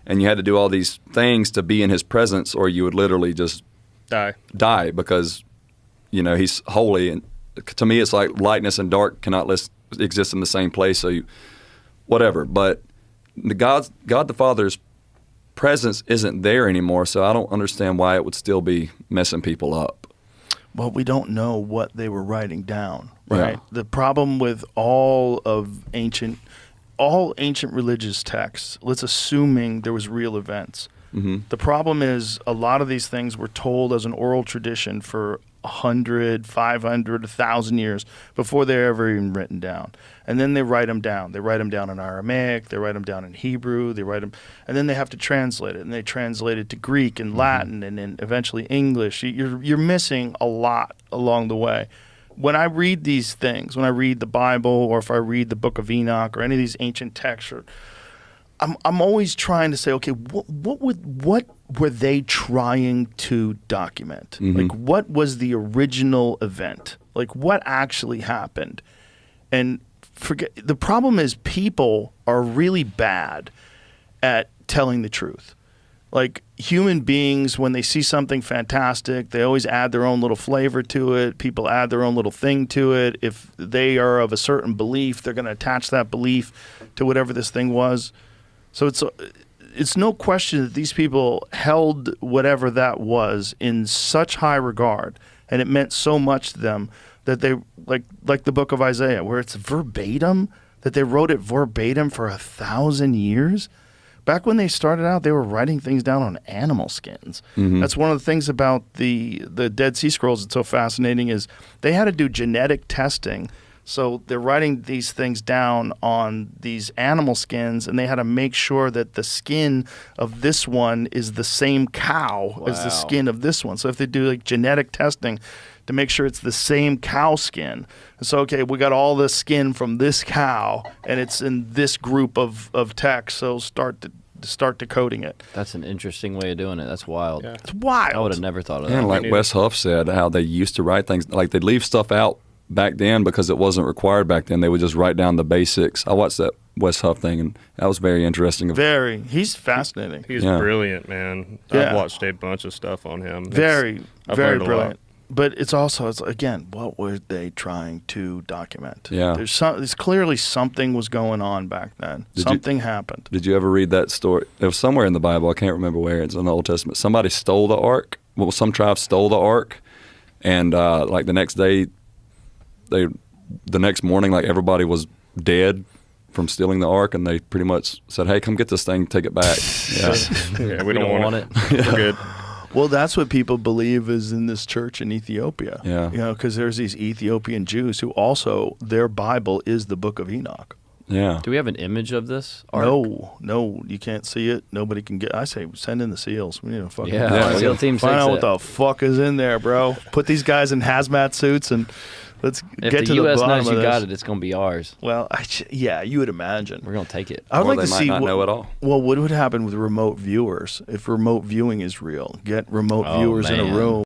and you had to do all these things to be in his presence, or you would literally just die because, he's holy. And to me, it's like lightness and dark cannot exist in the same place. So whatever. But God the Father's presence isn't there anymore, so I don't understand why it would still be messing people up. Well, we don't know what they were writing down, right? Yeah. The problem with all ancient religious texts, let's assuming there was real events. Mm-hmm. The problem is a lot of these things were told as an oral tradition for 100, 500, 1,000 years before they're ever even written down. And then they write them down. They write them down in Aramaic. They write them down in Hebrew. And then they have to translate it. And they translate it to Greek and Latin and then eventually English. You're missing a lot along the way. When I read these things, when I read the Bible, or if I read the Book of Enoch or any of these ancient texts, I'm always trying to say, okay, what were they trying to document? Mm-hmm. Like, what was the original event? Like, what actually happened? And the problem is people are really bad at telling the truth. Like, human beings, when they see something fantastic, they always add their own little flavor to it. People add their own little thing to it. If they are of a certain belief, they're going to attach that belief to whatever this thing was. So it's no question that these people held whatever that was in such high regard, and it meant so much to them that they, like the book of Isaiah, where it's verbatim, that they wrote it verbatim for 1,000 years. Back when they started out, they were writing things down on animal skins. Mm-hmm. That's one of the things about the Dead Sea Scrolls that's so fascinating, is they had to do genetic testing. So they're writing these things down on these animal skins, and they had to make sure that the skin of this one is the same cow as the skin of this one. So if they do like genetic testing to make sure it's the same cow skin. So, okay, we got all the skin from this cow, and it's in this group of text, so start decoding it. That's an interesting way of doing it. That's wild. Yeah. It's wild. I would have never thought of that. And like Wes Huff said, how they used to write things, like they'd leave stuff out back then because it wasn't required back then. They would just write down the basics. I watched that Wes Huff thing, and that was very interesting. He's fascinating. He's brilliant, man. Yeah. I've watched a bunch of stuff on him. Very brilliant. But it's again, what were they trying to document? Yeah. There's clearly something was going on back then. Something happened. Did you ever read that story? It was somewhere in the Bible. I can't remember where. It's in the Old Testament. Somebody stole the ark. Well, some tribe stole the ark, and like the next day, the next morning, like everybody was dead from stealing the ark, and they pretty much said, "Hey, come get this thing, take it back." Yeah, we don't want it. We're good. Well, that's what people believe is in this church in Ethiopia. Yeah. Because there's these Ethiopian Jews who also, their Bible is the Book of Enoch. Yeah. Do we have an image of this ark? No, you can't see it. Nobody can get. I say, send in the SEALs. We need to fucking SEAL Team 6. Find out what the fuck is in there, bro. Put these guys in hazmat suits and let's get to the bottom of this. If the U.S. knows you got it, it's going to be ours. Well, you would imagine. We're going to take it. I would or like they to might see not know at all. Well, what would happen with remote viewers if remote viewing is real? Get remote viewers in a room.